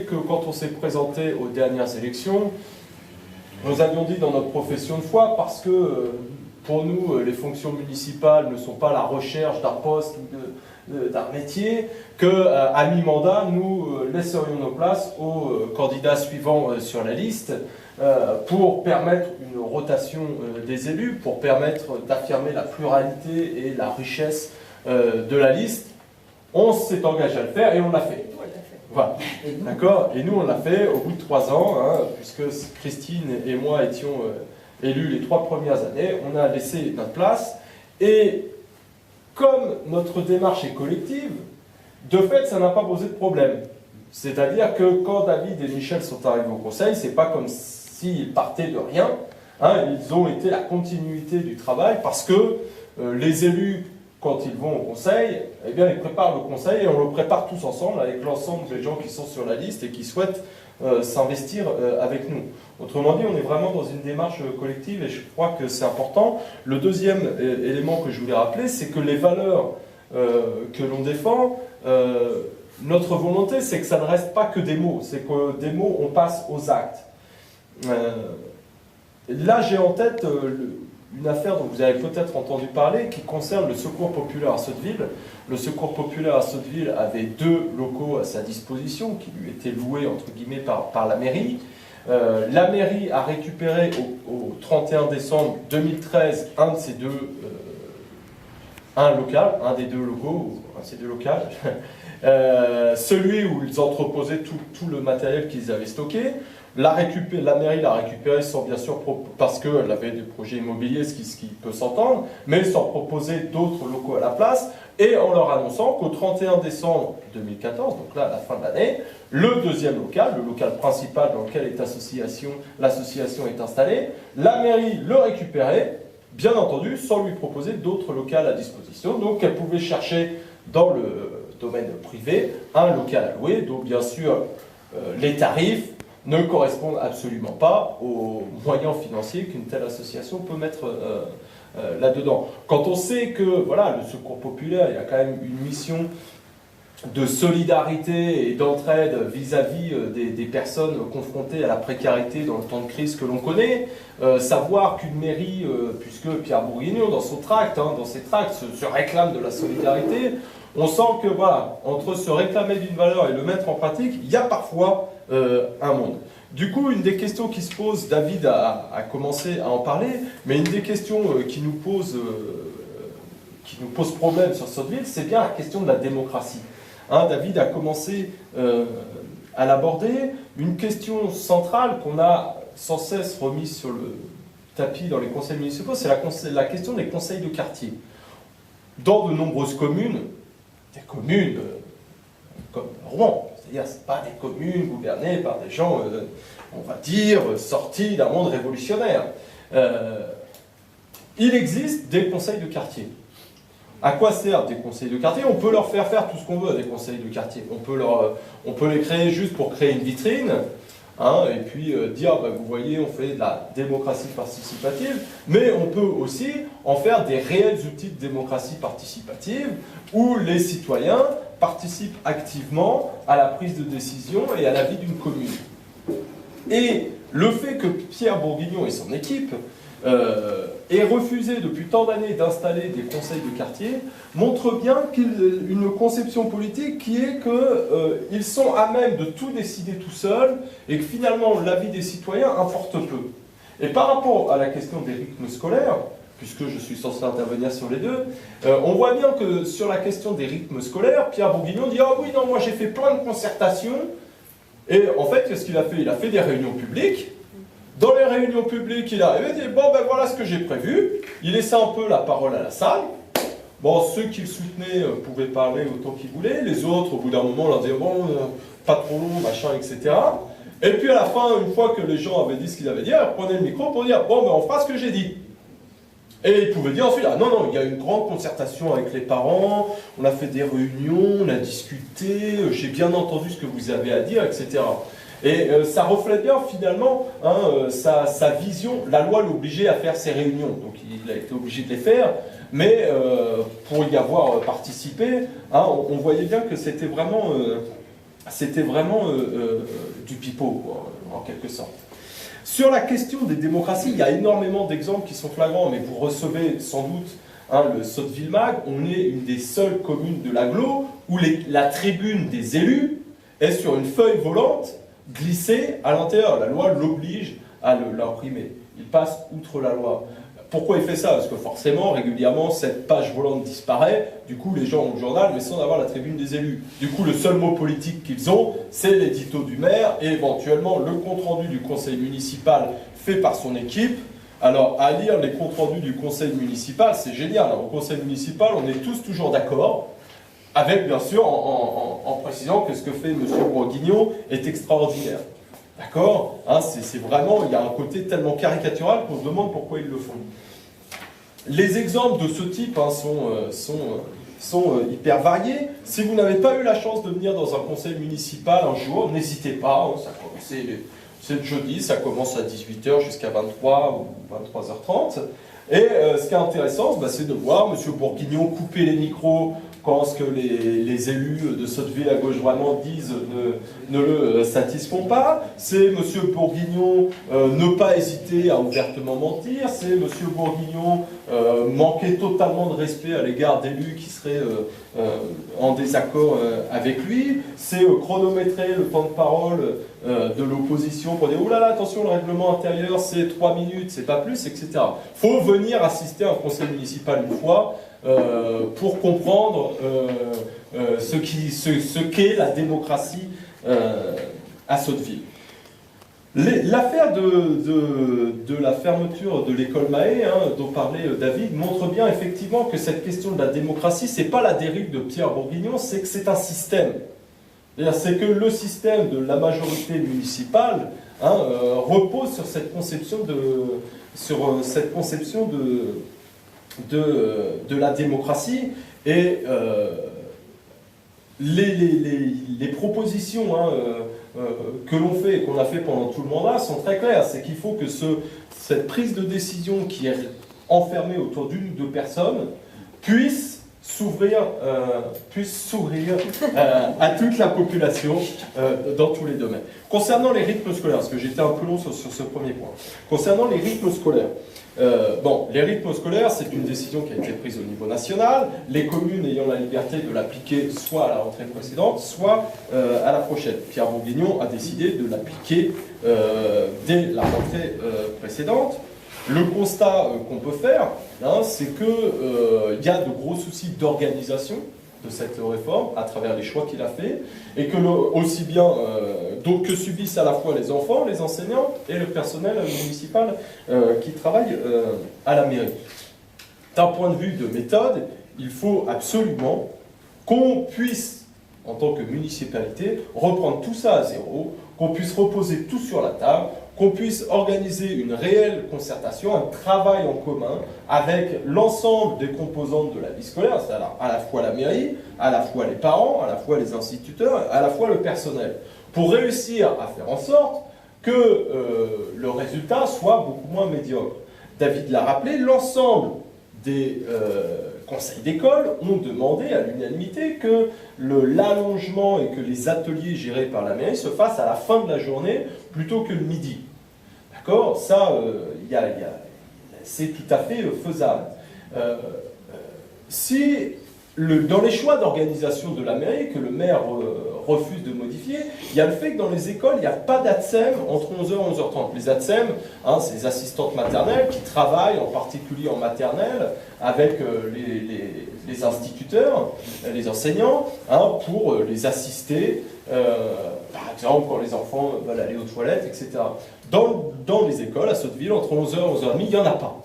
que quand on s'est présenté aux dernières élections, nous avions dit dans notre profession de foi, parce que pour nous, les fonctions municipales ne sont pas la recherche d'un poste ou d'un métier, qu'à mi-mandat, nous laisserions nos places aux candidats suivants sur la liste pour permettre une rotation des élus, pour permettre d'affirmer la pluralité et la richesse de la liste. On s'est engagé à le faire et on l'a fait. Voilà. D'accord. Et nous, on l'a fait au bout de 3 ans, hein, puisque Christine et moi étions élus les 3 premières années. On a laissé notre place. Et comme notre démarche est collective, de fait, ça n'a pas posé de problème. C'est-à-dire que quand David et Michel sont arrivés au conseil, c'est pas comme s'ils partaient de rien. Hein, ils ont été la continuité du travail parce que les élus, quand ils vont au conseil, eh bien, ils préparent le conseil et on le prépare tous ensemble avec l'ensemble des gens qui sont sur la liste et qui souhaitent s'investir avec nous. Autrement dit, on est vraiment dans une démarche collective et je crois que c'est important. Le deuxième élément que je voulais rappeler, c'est que les valeurs que l'on défend, notre volonté, c'est que ça ne reste pas que des mots, c'est que des mots, on passe aux actes. Là, j'ai en tête une affaire dont vous avez peut-être entendu parler, qui concerne le Secours populaire à Sotteville. Le Secours populaire à Sotteville avait 2 locaux à sa disposition, qui lui étaient loués, entre guillemets, par la mairie. La mairie a récupéré au 31 décembre 2013 un de ces un des 2 locaux, un de ces 2 locaux, celui où ils entreposaient tout le matériel qu'ils avaient stocké. La mairie l'a récupéré sans, bien sûr, parce qu'elle avait des projets immobiliers, ce qui peut s'entendre, mais sans proposer d'autres locaux à la place, et en leur annonçant qu'au 31 décembre 2014, donc là à la fin de l'année, le deuxième local, le local principal dans lequel l'association est installée, la mairie le récupérait, bien entendu, sans lui proposer d'autres locaux à disposition. Donc elle pouvait chercher dans le domaine privé un local à louer, dont bien sûr les tarifs ne correspondent absolument pas aux moyens financiers qu'une telle association peut mettre là-dedans. Quand on sait que voilà, le Secours populaire, il y a quand même une mission de solidarité et d'entraide vis-à-vis des personnes confrontées à la précarité dans le temps de crise que l'on connaît, savoir qu'une mairie, puisque Pierre Bourguignon, dans ses tracts, se réclame de la solidarité, on sent que voilà, entre se réclamer d'une valeur et le mettre en pratique, il y a parfois un monde. Du coup, une des questions qui se pose, David a commencé à en parler, mais une des questions qui nous pose problème sur Sotteville, c'est bien la question de la démocratie. Hein, David a commencé à l'aborder. Une question centrale qu'on a sans cesse remise sur le tapis dans les conseils municipaux, c'est la question des conseils de quartier. Dans de nombreuses communes, des communes comme Rouen, c'est-à-dire ce pas des communes gouvernées par des gens, on va dire, sortis d'un monde révolutionnaire. Il existe des conseils de quartier. À quoi servent des conseils de quartier? On peut leur faire tout ce qu'on veut à des conseils de quartier. On peut les créer juste pour créer une vitrine, hein, et puis dire, bah, vous voyez, on fait de la démocratie participative, mais on peut aussi en faire des réels outils de démocratie participative où les citoyens participent activement à la prise de décision et à la vie d'une commune. Et le fait que Pierre Bourguignon et son équipe aient refusé depuis tant d'années d'installer des conseils de quartier montre bien une conception politique qui est qu'ils sont à même de tout décider tout seuls et que finalement l'avis des citoyens importe peu. Et par rapport à la question des rythmes scolaires, puisque je suis censé intervenir sur les deux, on voit bien que sur la question des rythmes scolaires, Pierre Bourguignon dit « Ah oui, non, moi j'ai fait plein de concertations ». Et en fait, qu'est-ce qu'il a fait? Il a fait des réunions publiques. Dans les réunions publiques, il a dit « Bon, ben voilà ce que j'ai prévu ». Il laissait un peu la parole à la salle. Bon, ceux qui le soutenaient pouvaient parler autant qu'ils voulaient. Les autres, au bout d'un moment, leur disaient « Bon, pas trop long, machin, etc. » Et puis à la fin, une fois que les gens avaient dit ce qu'ils avaient dit, ils prenaient le micro pour dire « Bon, ben on fera ce que j'ai dit ». Et ils pouvaient dire ensuite, ah non, non, il y a eu une grande concertation avec les parents, on a fait des réunions, on a discuté, j'ai bien entendu ce que vous avez à dire, etc. Et ça reflète bien finalement sa vision. La loi l'obligeait à faire ces réunions, donc il a été obligé de les faire, mais pour y avoir participé, on voyait bien que c'était vraiment c'était vraiment du pipeau, quoi, en quelque sorte. Sur la question des démocraties, il y a énormément d'exemples qui sont flagrants, mais vous recevez sans doute le Sotteville Mag. On est une des seules communes de l'agglo où la tribune des élus est sur une feuille volante glissée à l'intérieur. La loi l'oblige à l'imprimer. Il passe outre la loi. Pourquoi il fait ça? Parce que forcément, régulièrement, cette page volante disparaît. Du coup, les gens ont le journal, mais sans avoir la tribune des élus. Du coup, le seul mot politique qu'ils ont, c'est l'édito du maire et éventuellement le compte-rendu du conseil municipal fait par son équipe. Alors, à lire les comptes rendus du conseil municipal, c'est génial. Au conseil municipal, on est tous toujours d'accord, avec, bien sûr, en précisant que ce que fait M. Bourguignon est extraordinaire. D'accord, c'est vraiment, il y a un côté tellement caricatural qu'on se demande pourquoi ils le font. Les exemples de ce type sont hyper variés. Si vous n'avez pas eu la chance de venir dans un conseil municipal un jour, n'hésitez pas, c'est le jeudi, ça commence à 18 h jusqu'à 23 ou 23 h 30. Et ce qui est intéressant, c'est de voir M. Bourguignon couper les micros quand ce que les élus de Sotteville à gauche vraiment disent ne le satisfont pas. C'est M. Bourguignon ne pas hésiter à ouvertement mentir. C'est M. Bourguignon manquer totalement de respect à l'égard d'élus qui seraient en désaccord avec lui. C'est chronométrer le temps de parole de l'opposition pour dire « Oulala, attention, le règlement intérieur, c'est 3 minutes, c'est pas plus, etc. » Il faut venir assister à un conseil municipal une fois pour comprendre ce qu'est la démocratie à Sotteville. L'affaire de la fermeture de l'école Mahé, dont parlait David, montre bien effectivement que cette question de la démocratie, c'est pas la dérive de Pierre Bourguignon, c'est que c'est un système. C'est que le système de la majorité municipale repose sur cette conception de la démocratie et les propositions que l'on fait et qu'on a fait pendant tout le mandat sont très claires. C'est qu'il faut que cette prise de décision qui est enfermée autour d'une ou deux personnes puisse s'ouvrir à toute la population dans tous les domaines. Concernant les rythmes scolaires, parce que j'étais un peu long sur ce premier point, concernant les rythmes scolaires, les rythmes scolaires, c'est une décision qui a été prise au niveau national, les communes ayant la liberté de l'appliquer soit à la rentrée précédente, soit à la prochaine. Pierre Bourguignon a décidé de l'appliquer dès la rentrée précédente. Le constat qu'on peut faire, c'est qu'il y a de gros soucis d'organisation de cette réforme à travers les choix qu'il a fait et que aussi bien que subissent à la fois les enfants, les enseignants et le personnel municipal qui travaille à la mairie. D'un point de vue de méthode, il faut absolument qu'on puisse, en tant que municipalité, reprendre tout ça à zéro, qu'on puisse reposer tout sur la table, qu'on puisse organiser une réelle concertation, un travail en commun avec l'ensemble des composantes de la vie scolaire, c'est-à-dire à la fois la mairie, à la fois les parents, à la fois les instituteurs, à la fois le personnel, pour réussir à faire en sorte que le résultat soit beaucoup moins médiocre. David l'a rappelé, l'ensemble des conseils d'école ont demandé à l'unanimité que l'allongement et que les ateliers gérés par la mairie se fassent à la fin de la journée plutôt que le midi. D'accord? Ça, c'est tout à fait faisable. Si dans les choix d'organisation de la mairie, que le maire refuse de modifier, il y a le fait que dans les écoles, il n'y a pas d'ATSEM entre 11 h et 11 h 30. Les ATSEM, c'est les assistantes maternelles qui travaillent en particulier en maternelle avec les instituteurs, les enseignants, pour les assister, par exemple quand les enfants veulent aller aux toilettes, etc. Dans les écoles à Sotteville, entre 11 h et 11 h 30, il n'y en a pas.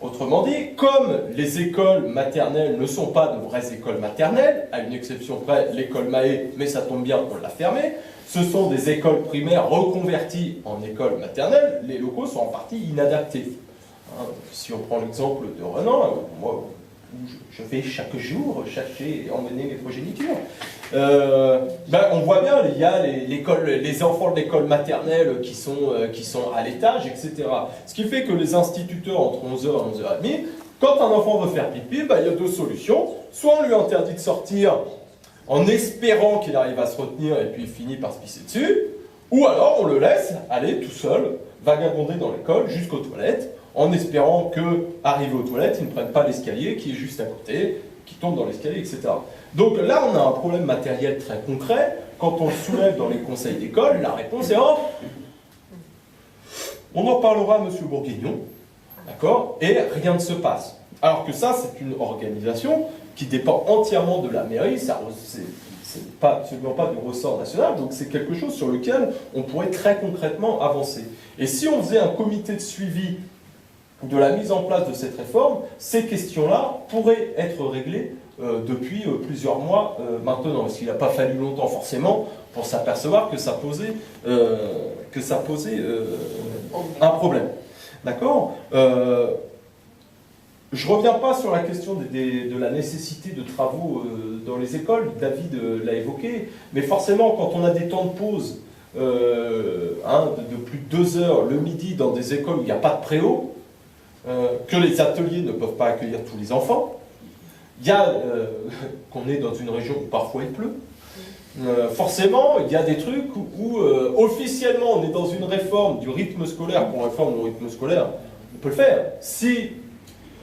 Autrement dit, comme les écoles maternelles ne sont pas de vraies écoles maternelles, à une exception près, l'école Mahé, mais ça tombe bien, on l'a fermée, ce sont des écoles primaires reconverties en écoles maternelles, les locaux sont en partie inadaptés. Si on prend l'exemple de Renan, moi, où je vais chaque jour chercher et emmener mes progénitures, on voit bien, il y a les enfants de l'école maternelle qui sont à l'étage, etc. Ce qui fait que les instituteurs, entre 11 h et 11 h 30, quand un enfant veut faire pipi, il y a deux solutions. Soit on lui interdit de sortir en espérant qu'il arrive à se retenir et puis il finit par se pisser dessus, ou alors on le laisse aller tout seul, vagabonder dans l'école jusqu'aux toilettes, en espérant que, arrivé aux toilettes, il ne prenne pas l'escalier qui est juste à côté, qui tombe dans l'escalier, etc. Donc là, on a un problème matériel très concret. Quand on le soulève dans les conseils d'école, la réponse est « Oh, on en parlera à M. Bourguignon, d'accord, et rien ne se passe ». Alors que ça, c'est une organisation qui dépend entièrement de la mairie, c'est absolument pas du ressort national, donc c'est quelque chose sur lequel on pourrait très concrètement avancer. Et si on faisait un comité de suivi de la mise en place de cette réforme, ces questions-là pourraient être réglées depuis plusieurs mois maintenant, parce qu'il n'a pas fallu longtemps forcément pour s'apercevoir que ça posait, un problème. D'accord ? Je ne reviens pas sur la question de la nécessité de travaux dans les écoles, David l'a évoqué, mais forcément quand on a des temps de pause de plus de 2 heures le midi dans des écoles où il n'y a pas de préau, que les ateliers ne peuvent pas accueillir tous les enfants, il y a qu'on est dans une région où parfois il pleut, forcément il y a des trucs où officiellement on est dans une réforme du rythme scolaire. Pour réforme du rythme scolaire, on peut le faire si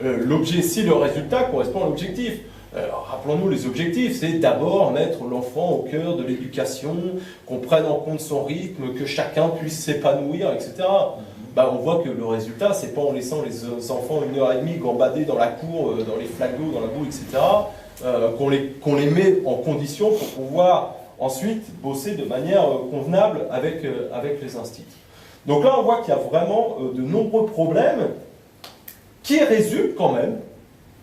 le résultat correspond à l'objectif. Rappelons-nous les objectifs, c'est d'abord mettre l'enfant au cœur de l'éducation, qu'on prenne en compte son rythme, que chacun puisse s'épanouir, etc. On voit que le résultat, c'est pas en laissant les enfants 1h30 gambader dans la cour, dans les flaques d'eau, dans la boue, etc., qu'on les met en condition pour pouvoir ensuite bosser de manière convenable avec les instituts. Donc là, on voit qu'il y a vraiment de nombreux problèmes qui résultent quand même,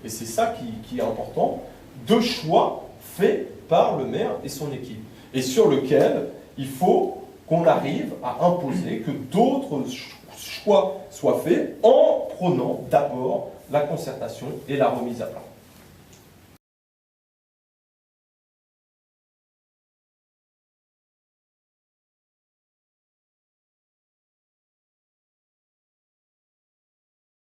et c'est ça qui est important, de choix faits par le maire et son équipe, et sur lequel il faut qu'on arrive à imposer que d'autres choix soient faits en prenant d'abord la concertation et la remise à plat.